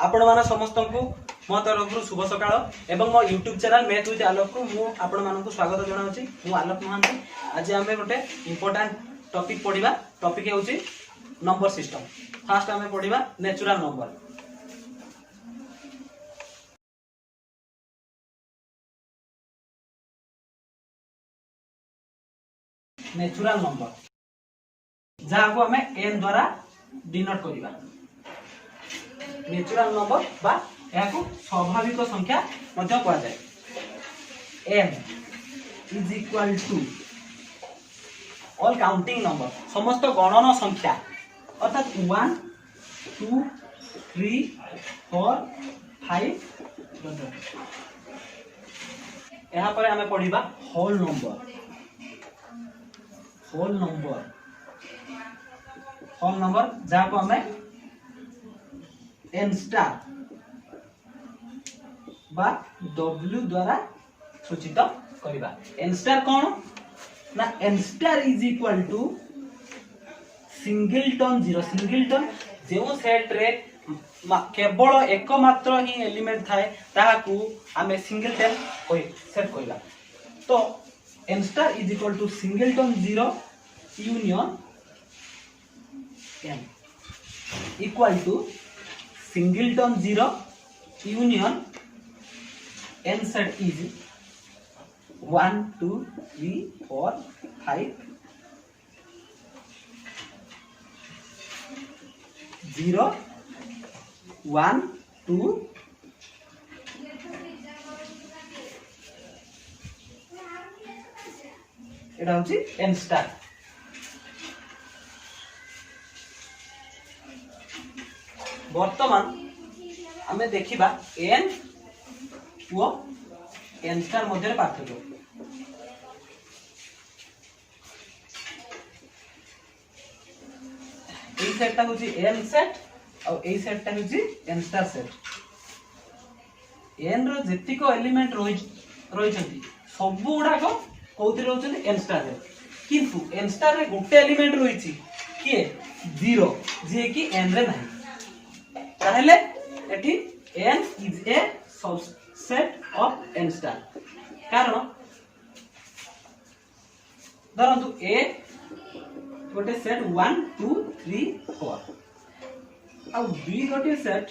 आपण मान समस्त को मो तरफ शुभ सकाळ एवं मो यूट्यूब चैनल मैथ विथ आलोक को मु आपण मानक स्वागत जनाऊँ। मु आलोक महांती। आज आम गोटे इंपोर्टाट टॉपिक पढ़ा। टॉपिक होची नंबर सिस्टम। फास्ट आम पढ़ा नेचुरल नंबर। नेचुरल नंबर जहाँ को आम एन द्वारा डिनोट करिबा। नेचुरल नंबर बा याकू स्वाभाविक संख्या मध्य कहा जाए। n is equal to all counting number समस्त गणन संख्या अर्थात 1 2 3 4 5 यहाँ पर आम पढ़ा होल नंबर। होल नंबर जहाँ को हमें एन स्टार बा W द्वारा सूचित करिबा। एन स्टार कौन ना N star is equal to singleton zero. Singleton जो सेट रे केवल एकमात्र ही एलिमेंट थाए ताहाकू आमे सिंगलटन सेट करिबा। तो N star is equal to singleton zero union N equal to singleton zero union n set is 1 2 3 4 5 0 1 2 एटा होची n स्टार। वर्तमान आमे देखिबा n वो एन स्टार मध्य पार्थक्य। ए सेटटा होची एन सेट और ए सेटटा होची एन स्टार सेट। एन रो जेतिको एलिमेंट रहिचंती सब गुडा को कोथि रहउचंती एन स्टार रे। किंतु एन स्टार रे गोटे एलिमेंट रहिची के 0 जे कि एन रे नाही। ताहेले एठी n is a subset of n star. कारण धरंतु a गोटे सेट 1 2 3 4 आ b गोटे set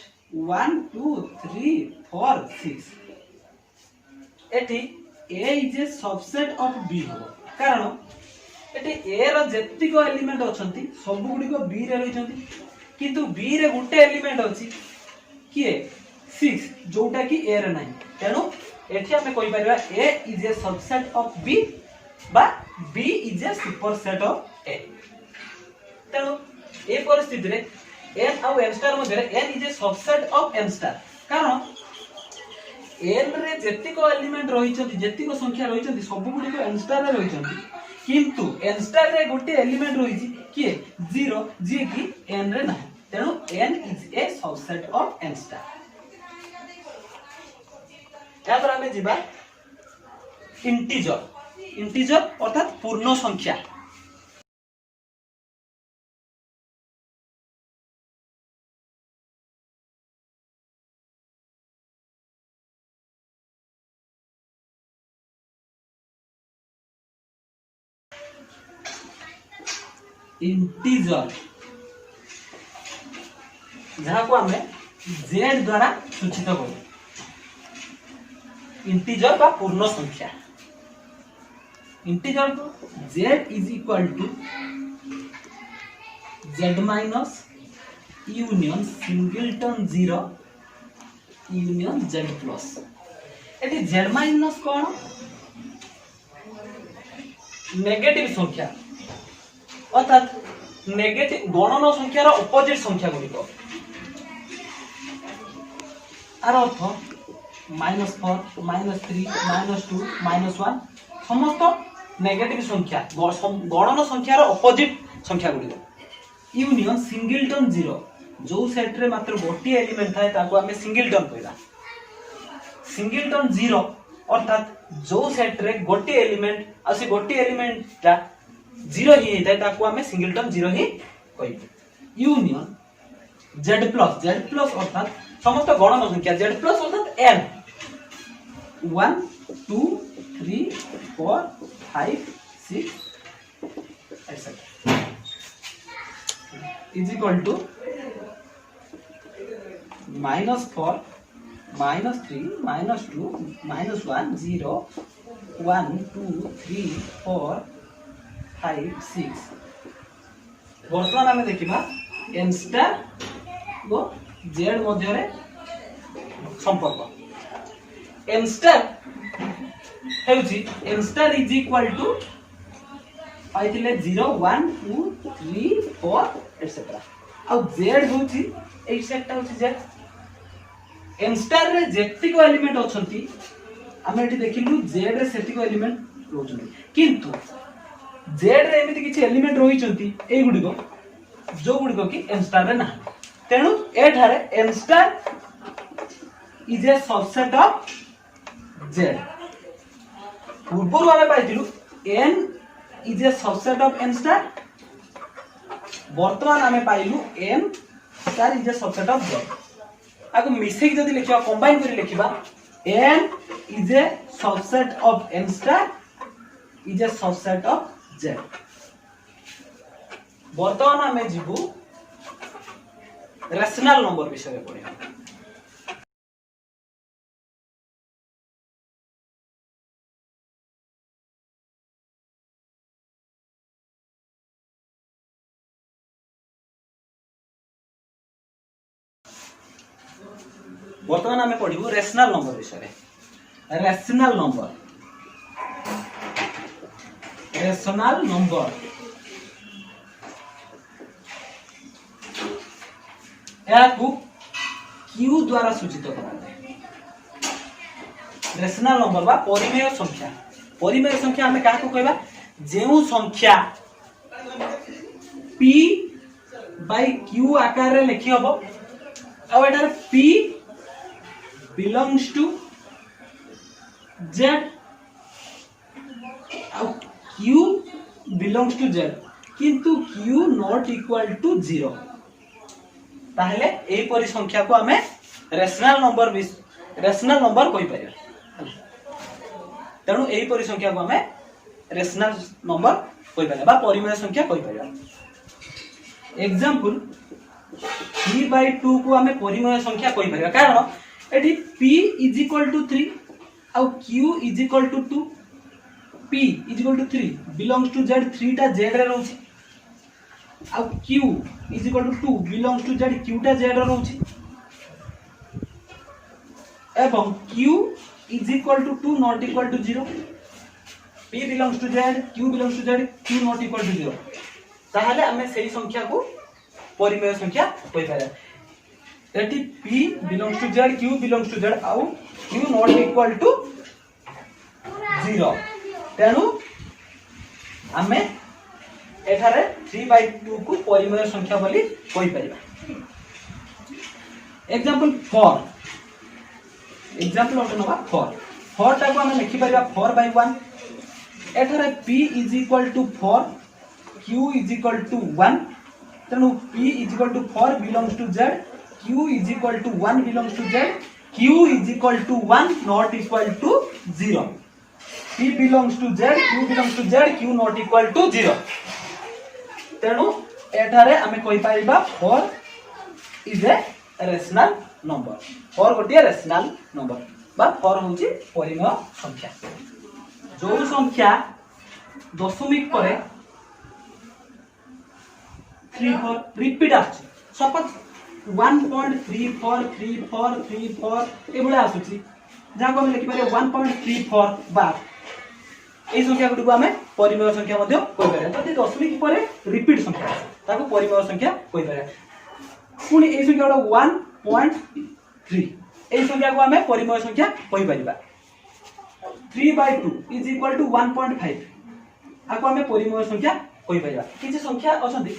1 2 3 4 6। Eighty a is a subset of b हो। कारण एटी a रो जेतिको एलिमेंट अछंती सब गुडी को b रे रहिचंती किंतु b रे गोटे एलिमेंट अछि किए 6 जोटा कि a रे नाही। तेनु एठी हमें कहि परिबा a is a subset of b बा b is a superset of a। तेनु ए परिस्थिति रे n और n स्टार मध्ये n is a subset of n star. कारण n रे जेतिको एलिमेंट रहिचंती जेतिको संख्या रहिचंती सब गुडी को n स्टार रे रहिचंती किंतु n स्टार रे गोटे एलिमेंट रहिची कि 0 जे कि n रे नाही। तेनु n is a subset of n star. यहाँ पर आमे जिबा इंटीजर। इंटीजर अर्थात पूर्ण संख्या। इंटीजर जहाँ को आमे z द्वारा सूचित करू। इंटीजर बा पूर्ण संख्या। इंटीजर को z is equal to z minus union singleton zero union z plus. एटी z माइनस कौन नेगेटिव संख्या अर्थात नेगेटिव गणन संख्यार अपोजिट संख्या गुड़िक आर अर्थ -4 -3 -2 -1 समस्त नेगेटिव संख्या गणन संख्यार अपोजिट संख्या गुड़िक यूनियन सिंगलटन जीरो जो सेट रे मात्र गोटे एलिमेंट थाए ताको आमे सिंगलटन कहला। सिंगलटन जीरो अर्थात जो सेट रे गोटे एलिमेंट आ से गोटे एलिमेंट ता जीरो ही होता है ताको आमे सिंगलटन जीरो ही कहबो। यूनियन जेड प्लस अर्थात समस्त गणन संख्या z प्लस अर्थात n 1 2 3 4 5 6 etc is equal to -4 -3 -2 -1 0 1 2 3 4 5 6 वर्तमान आम देखा एम स्टार वो जेड मध्य संपर्क M star M star is equal to पाइथिले 0 1 2 3 4 एटसेट्रा आ जेड होची एई सेटटा होची जेड एम स्टार रे जेतिको एलिमेंट अछंती आमे एठी देखिलु जेड रे सेतिको एलिमेंट रोचंती किंतु जेड रे एमिति किछि एलिमेंट रहिचंती एई गुडिको जो गुडिको कि एम स्टार रे ना तेनु ए ठारे M star is a subset of Z पूर्वरु आमे पाइथिलु n is a subset of n star वर्तमान आमे पाइलु m star is a subset of z आको मिसे जदि लिखिबा कंबाइन करि लिखिबा n is a subset of n star is a subset of z वर्तमान आमे जीवु रैशनल नंबर विषय पढ़िया वर्तमान आमे पढ़िबु रैशनल नंबर विषय रैशनल नंबर याकू क्यू द्वारा सूचित कराए रैशनल नंबर बा परिमेय संख्या हमें काको कहबा जेउ संख्या p बाय q आकार रे लिखि हबो आ एटार p belongs to z uh q belongs to z किंतु q not equal to 0 ताहले एई परि संख्या को हमें रैशनल नंबर कहि परिया तेणु एई परि संख्या को हमें रैशनल नंबर कहि परिया बा परिमेय संख्या कहि परिया एग्जांपल 3/2 को हमें परिमेय संख्या कहि परिया कारण एठी p = 3 uh q = 2 p = 3 belongs to z 3 टा z रे रहउची आ q = 2 belongs to z q टा z रे रहउची एवं q = 2 not equal to 0 p belongs to z q belongs to z q not equal to 0 ताहले हमें सही संख्या को परिमेय संख्या कहि पारे eighty p belongs to z q belongs to z आउ q not equal to 0 तेनु हमें एठारे 3/2 को परिमेय संख्या बोली कहि परिबा एग्जांपल 4 एग्जांपल ओटे नबा 4 टा को हमें लिखि परिबा 4/1 एठारे p = 4 q = 1 तेनु p = 4 belongs to z q = 1 belongs to z q = 1 not equal to 0 p belongs to z q belongs to z q not equal to 0 तेणु एठारे हमें कहि पाइबा 4 इज ए रैशनल नंबर 4 गोटे रैशनल नंबर बा 4 होची परिमेय संख्या जो संख्या दशमिक परे 34 रिपीट आछि सपोज 1.343434 एबुला आसुची जाको हम लिखि पारे 1.34 बार ए संख्या गुडी को हमें परिमेय संख्या मध्ये कहि पारे जदि दशमिक परे रिपीट संख्या ताको परिमेय संख्या कहि पारे पुनी ए संख्या 1.3 ए संख्या को हमें परिमेय संख्या कहि परिबा 3/2 = 1.5 आको हमें परिमेय संख्या कहि परिबा किछि संख्या असंती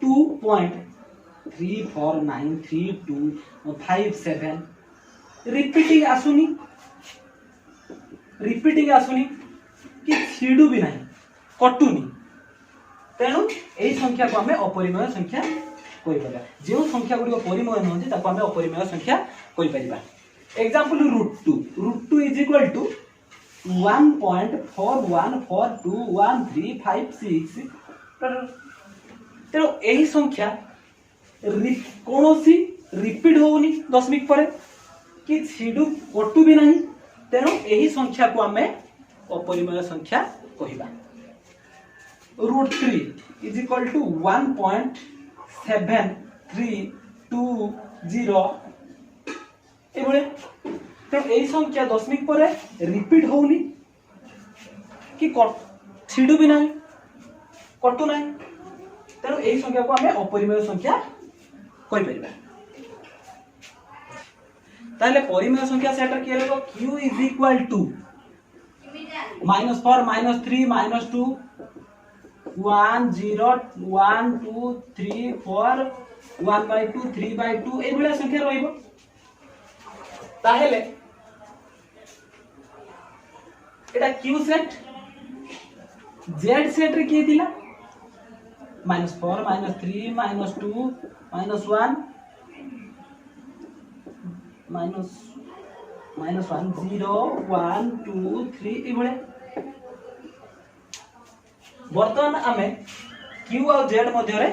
2.3493257 रिपीटिंग आसुनी कि छिडू भी नहीं कटुनी तेणु एई संख्या को हमें अपरिमेय संख्या कहि परिबा जे संख्या गुडी परिमेय नहंती ताको हमें अपरिमेय संख्या कोई परिबा एग्जांपल √2 इज इक्वल टू 1.41421356 तेणु यही संख्या कौन सी रिपीट होनी दशमिक पर कि छिडू कटू भी नहीं तेणु यही संख्या को आम अपरिमेय संख्या कहवा √3 इज इक्वल टू 1.7320 एभले तेणु यही संख्या दशमिक पर रिपीट होनी कि छिडू भी नहीं कटू नहीं तेणु यही संख्या को आम अपरिमेय संख्या कहि परिबा ताले परिमेय संख्या सेट किए लेबो q इज इक्वल टू -4 -3 -2 1 0 1 2 3 4 1/2 3/2 ए भले संख्या रहइबो ताहेले एटा q सेट z सेट रे किए दिला -4 -3 -2 -1 -1 0 1 2 3 ए भले वर्तमान आमे q और z मध्य रे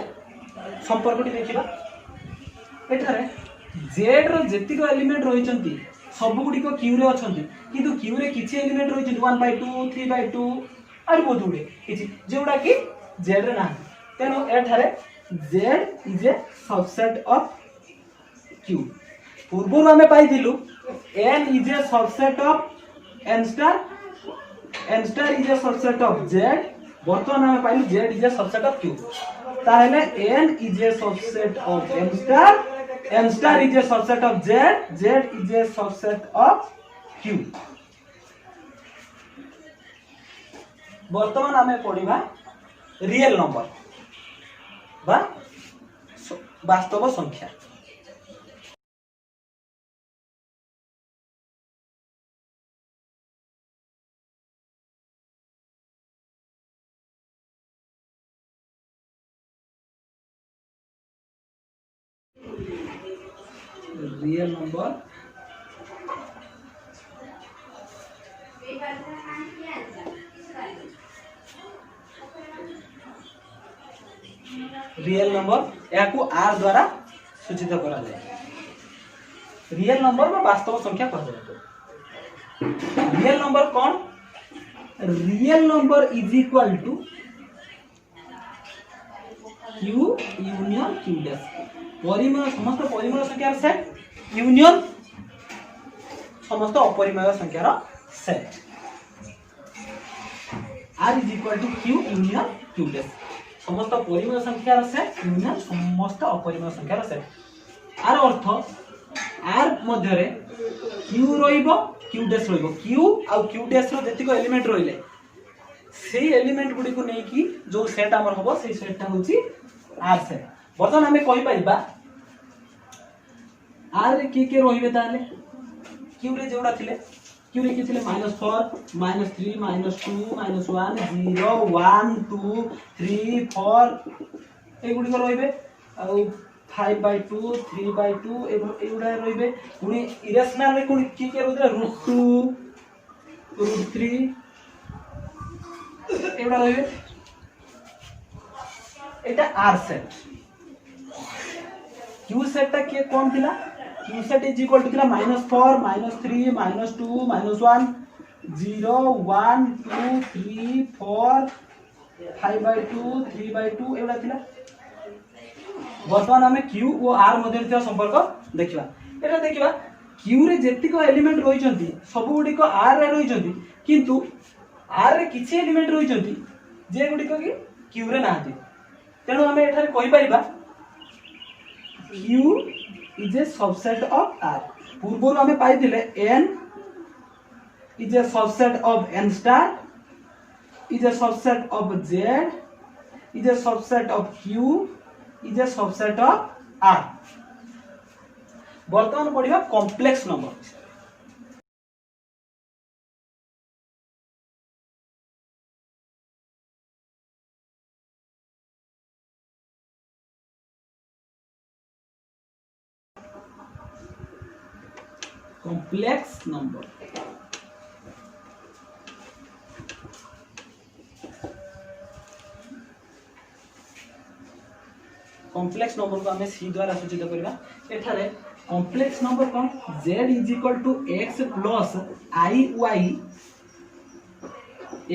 संपर्क देखिबा एठारे z रो जेतिक एलिमेंट रहिचंती सब गुडी को q रे अछंती किंतु q रे किछि एलिमेंट रहिचंती 1/2 3/2 आर बहुत गुडी किछि जेउडा कि z रे ना तेनो एठारे z is a subset of q पूर्व आमे पाई दिलु n is a subset of n star is a subset of z वर्तमान आमे पाइलु z is a subset of q ताहेले n is a subset of n star is a subset of z is a subset of q वर्तमान आमे पढिबा real number बा वास्तव संख्या real number या को r द्वारा सूचित करा जाए रियल नंबर में वास्तव संख्या कहा जाए रियल नंबर कौन real number is equal to q union q dash परिमेय समस्त परिमेय संख्यार सेट यूनियन समस्त अपरिमेय संख्यार set r is equal to q union q dash समस्त परिमेय संख्यार सेट यूनियन समस्त अपरिमेय संख्यार सेट आर अर्थ r मध्य रे q रहिबो q डैश रहिबो q आ q डैश रो जतिको एलिमेंट रहिले सेही एलिमेंट गुडी को नै कि जो सेट हमर होबो सेही सेटटा होची r सेट बर्तन हमें कहि परिबा r रे के रहिबे ताले q रे जेउडा थिले q रे कि थिले -4 -3 -2 -1 0 1 2 3 4 ए गुडी को रहिबे आ 5/2 3/2 एगुडा रहिबे पुनी इरेशनल रे कोन के रहिबे √2 √3 एगुडा रहिबे एटा r सेट q सेट ता के कोन थिला q set is equal to थिला -4 -3 -2 -1 0 1 2 3 4 5/2 3/2 एवडा थिला वर्तमान हमें q और r मध्य रे संपर्क देखिबा एटा देखिबा q रे जेतिको एलिमेंट रहिचंती सब गुडी को r रे रहिचंती किंतु r रे किछि एलिमेंट रहिचंती जे गुडी को कि q रे नाहंती तेणु हमें एठारे कहि परिबा q is a subset of r पूर्व हमें पाई दिले n is a subset of n star is a subset of z is a subset of q is a subset of r वर्तमान पढ़िबा complex number complex number. Complex number को हमें C द्वारा सूचित करबा। एठारे कॉम्प्लेक्स नंबर कौन z = x plus i y,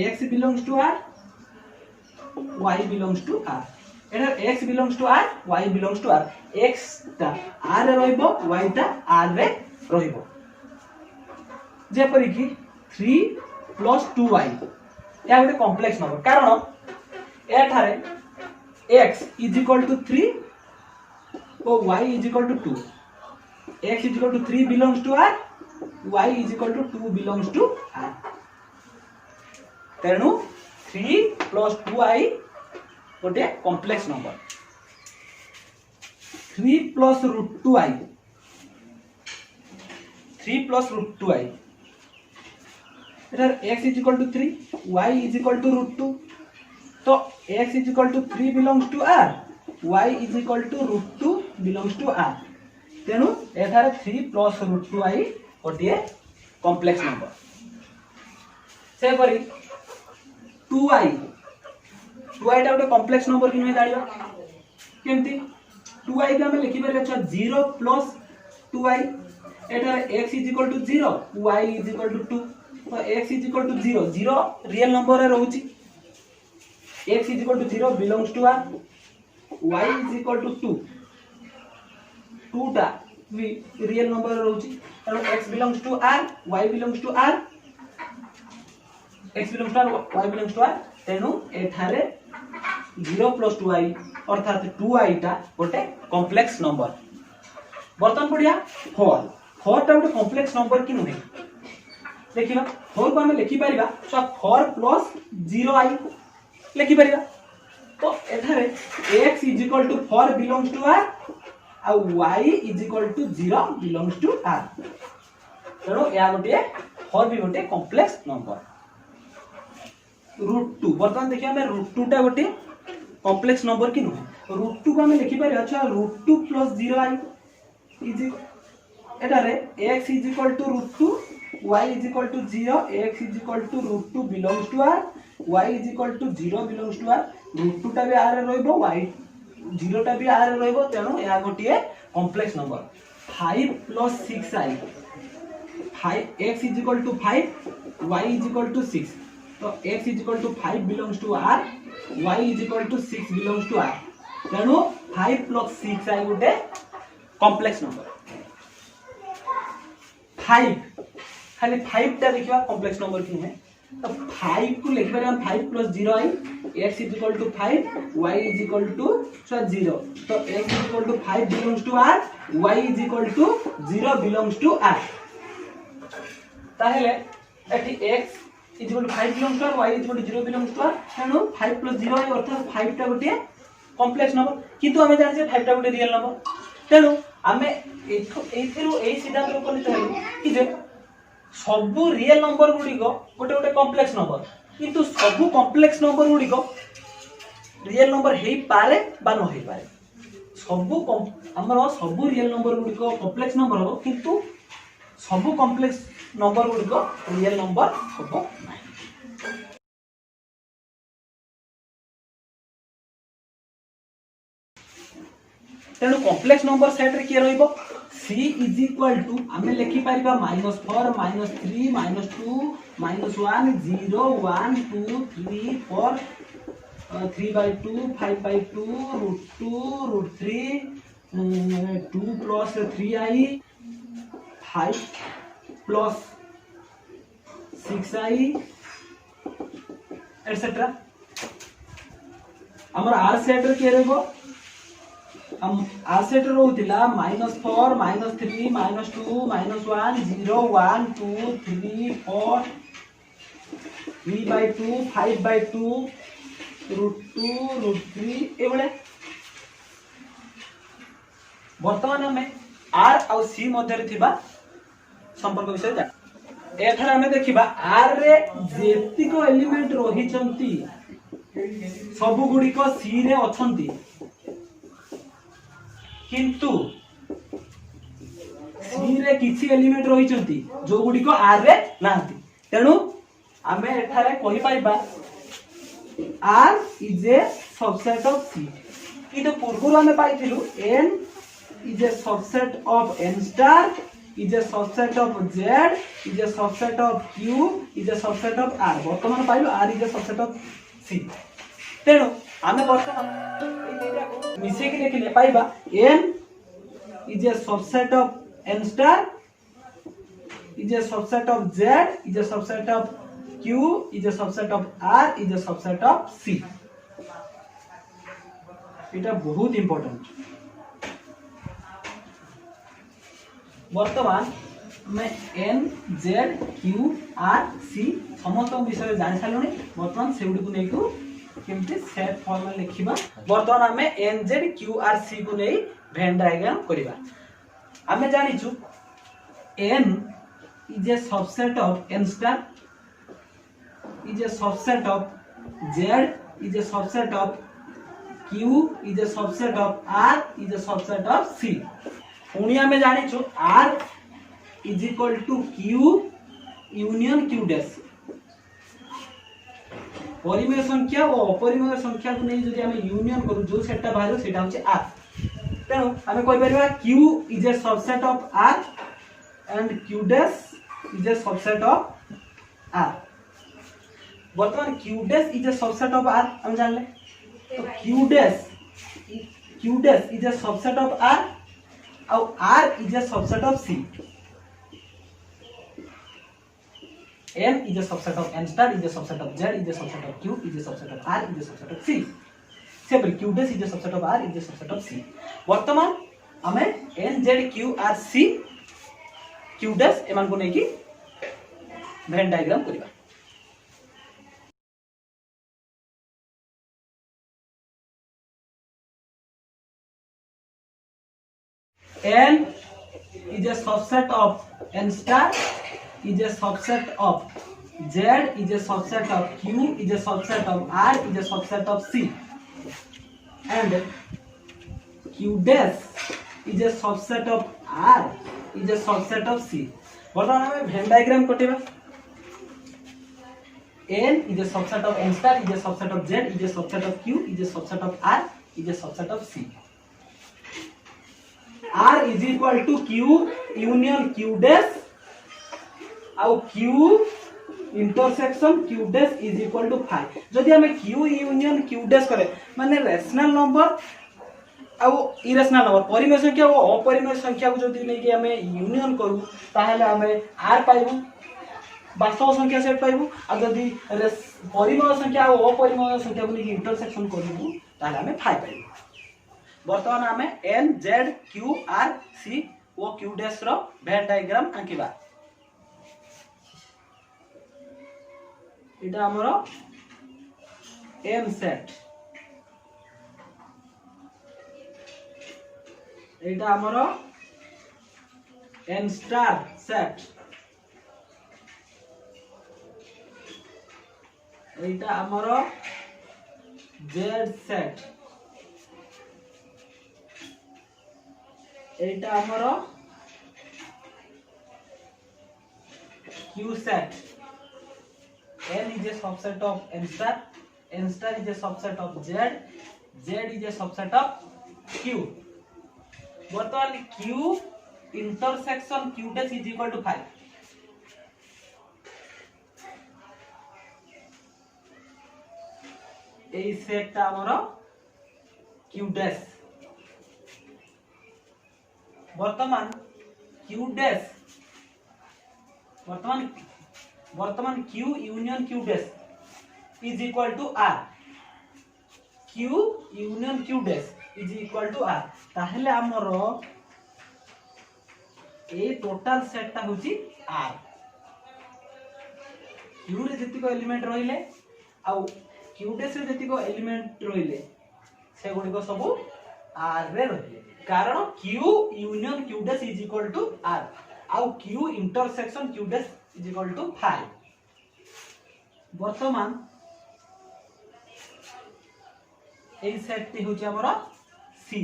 x belongs to r, y belongs to r। एठार x belongs to r, y belongs to r। x ता r रे रहइबो, y ता r रे रहइबो। जे परि कि 3 + 2y या गोटे कॉम्प्लेक्स नंबर, कारण एठारे x = 3 और y = 2। x = 3 belongs to r, y = 2 belongs to r। तेणु 3 + 2i गोटे कॉम्प्लेक्स नंबर। 3 + √2i, 3 + √2i इधर x = 3, y = √2। तो x = 3 belongs to r, y = √2 belongs to r। तेणु एठार 3 + √2i गोटे कॉम्प्लेक्स नंबर। से परि 2i टा गोटे कॉम्प्लेक्स नंबर कि नहीं जानिबा केमती। 2i के हम लिखि परबा 0 + 2i। एठार x = 0, y = 2। तो x = 0, 0 रियल नंबर रे रहउची। x = 0 belongs to r, y = 2, 2 टा भी रियल नंबर रे रहउची। कारण x belongs to r, y belongs to r, x belongs to r, y belongs to r। तेनु एठारे 0 + 2i अर्थात 2i टा गोटे कॉम्प्लेक्स नंबर। बर्तन पड़िया 4 टा गोटे कॉम्प्लेक्स नंबर कि नहीं देखिबा। 4 को हम लिखि परिबा 4 + 0i लिखि परिबा। तो एठारे x = 4 belongs to r uh y = 0 belongs to r। तेणु या गोटे 4 भी गोटे कॉम्प्लेक्स नंबर। √2 बर्तमान देखिए हमें √2 टा गोटे कॉम्प्लेक्स नंबर कि नुहे। √2 को हम लिखि पारे अच्छा √2 + 0i is एटारे x = √2, y = 0, x = √2 belongs to r, y = 0 belongs to r। √2 टा भी r रे रहइबो, y 0 टा भी r रे रहइबो। तेणु या गोटे complex number. 5 + 6i, 5 x = 5, y = 6। तो x = 5 belongs to r, y = 6 belongs to r। तेणु 5 + 6i गोटे कॉम्प्लेक्स नंबर। 5 खाली 5 टा देखिबा कॉम्प्लेक्स नंबर कि है। तो 5 को लिखि बारे हम 5 + 0i, x = 5, y = 0। तो x = 5 belongs to r, y = 0 belongs to r। ताहेले एठी x = 5 belongs to r, y = 0 belongs to r। तेणु 5 + 0i अर्थात 5 टा गोटे कॉम्प्लेक्स नंबर। किंतु हमें जानि 5 टा गोटे रियल नंबर। तेणु आमे एथिरु एई सिद्धांत उपनीत हेलु कि जे सबु रियल नंबर गुडी को गोटे गोटे कॉम्प्लेक्स नंबर, किंतु सबु कॉम्प्लेक्स नंबर गुडी को रियल नंबर हेई पारे बा न हेई पारे। सबु हमर सबु रियल नंबर गुडी को कॉम्प्लेक्स नंबर हो, किंतु सबु कॉम्प्लेक्स नंबर गुडी को रियल नंबर हो नाही। तेणु कॉम्प्लेक्स नंबर सेट रे किए रहिबो c = आमे लिखि परिबा -4 -3 -2 -1 0 1 2 3 4 3/2 5/2 √2 √3 2 + 3i 5 + 6i एटसेट्रा। हमर r सेट रे किए रहिबो हम r सेट रहउतिला -4 -3 -2 -1 0 1 2 3 4 3/2 5/2 √2 √3 एबळे। वर्तमान हमें r और c मध्य रे थिबा संपर्क विषय जान। एथरा हमें देखिबा r रे जेतिको एलिमेंट रही चंती सब गुडी को c रे अछंती, किंतु सी रे किछि एलिमेंट रही चंती जो गुडी को आर रे नांती तेनु आमे एठारे कहि पाइबा R is a subset of C कि तो पूर्व आमे पाइथिलु N is a subset of N star is a subset of Z is a subset of Q is a subset of R वर्तमान pilo R is a subset of C तेणु आमे वर्तमान ए दुईटा को मिसे के लिखिले पाइबा N is a subset of N star is a subset of Z is a subset of Q is a subset of R is a subset of C এটা बहुत इंपोर्टेंट वर्तमान मैं N Z Q R C समस्त विषय जान सारे बर्तमान से गुडी को नहीं को केमती सेट फॉर्म में लिखिबा वर्तमान हमें N Z Q R C को नहीं वेन डायग्राम करिबा हमें जानि छु N is a subset of N star is a subset of Z is a subset of Q is a subset of R is a subset of C पुणी आमे जानि छु R is equal to Q union Q dash परिमेय संख्या और अपरिमेय संख्या को नहीं जदि आमे यूनियन करू जो सेटटा बाहर सेटा होचे R तेनु आमे कहि परबा Q is a subset of R and Q dash is a subset of R वर्तमान Q dash is a subset of R हम जानले तो Q dash is a subset of R और R is a subset of C. N is a subset of N star is a subset of Z is a subset of Q is a subset of R is a subset of C. सेपरी Q dash is a subset of R is a subset of C. वर्तमान हमें N Z Q R C Q dash एमान को नहीं की when diagram करिबा N is a subset of N star is a subset of Z is a subset of Q is a subset of R is a subset of C and Q dash is a subset of R is a subset of C वर्तमान हमें Venn diagram कटेबा N is a subset of N star is a subset of Z is a subset of Q is a subset of R is a subset of C R is equal to Q union Q dash और Q intersection Q dash is equal to 5 जदि हमें Q union Q dash करे माने rational number और irrational number परिमेय संख्या और अपरिमेय संख्या को जदि नहीं कि हमें यूनियन करू ताहले हमें R पाइबू वास्तव संख्या सेट पाइबू और जदि परिमेय संख्या और अपरिमेय संख्या को नहीं इंटरसेक्शन करू ताहले हमें 5 पाइबू वर्तमान आमे N Z Q R C ओ Q डैश रो वेन डायग्राम आंकिबा इटा हमरो M सेट इटा हमरो N स्टार सेट इटा हमरो Z सेट एटा हमरो Q set N is a subset of N star is a subset of Z is a subset of Q वर्तमान Q intersection Q dash is equal to 5 এই সেটটা हमरो Q dash वर्तमान Q dash वर्तमान Q union Q dash is equal to R Q union Q dash is equal to R ताहले हमरो ए total सेटटा होची R Q रे जति को एलिमेंट रहिले आ Q dash रे जति को एलिमेंट रहिले से गुडी को सब R रे रहिले कारण Q union Q dash is equal to R आउ Q intersection Q dash is equal to 5 वर्तमान ए सेट टी होची हमरो C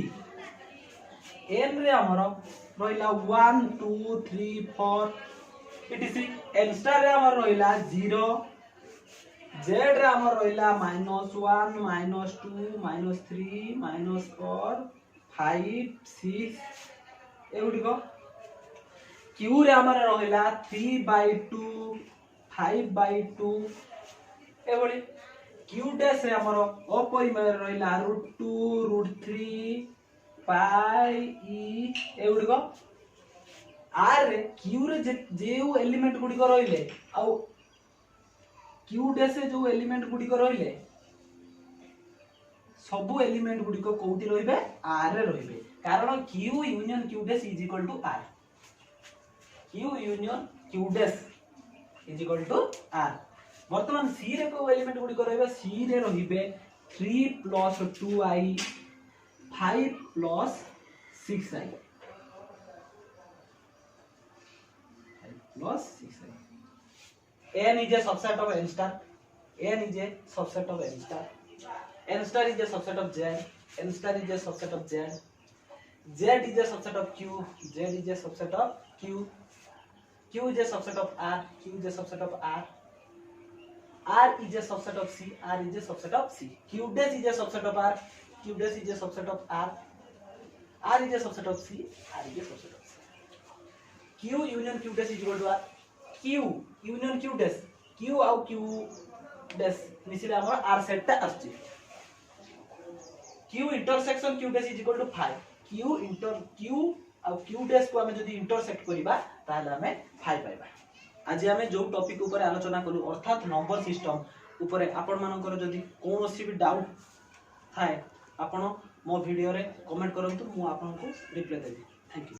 N रे हमरो रहिला 1 2 3 4 इटिसी n स्टार रे हमर रहिला 0 z रे हमर रहिला -1 -2 -3 -4 5 6 एगुडी को q रे हमर रहिला 3/2 5/2 एबोली q डैश रे हमर अपरिमेय रहिला √2 √3 पाई ई एगुडी को r रे q रे जेउ एलिमेंट गुडी को रहिले आ q डैश रे जो एलिमेंट गुडी को रहिले सब एलिमेंट गुडी को कोठी रहिबे r रे रहिबे कारण q union q dash is equal to r q union q dash is equal to r वर्तमान c रे को एलिमेंट गुडी को रहिबे c रे रहिबे 3 + 2i 5 + 6i 5 + 6i n is a subset of n star n is a subset of n star n star is a subset of z n star is a subset of z z is a subset of q z is a subset of q q is a subset of r q is a subset of r r is a subset of c r is a subset of c q dash is a subset of r q dash is a subset of r r is a subset of c r is a subset of c q union q dash is equal to r q union q dash q आउ q dash मिसिले हमर r set ता आछि q intersection q dash is equal to 5 q आउ q dash को हमें जदी intersect करिबा ताले हमें 5 पाइबा आज आमे जो टॉपिक ऊपर आलोचना करू अर्थात नंबर सिस्टम ऊपर आपण मानकर जदी कोनोसी भी डाउट थाए आपण मो वीडियो रे कमेंट करंतु मु आपन को रिप्लाई देबी थैंक यू।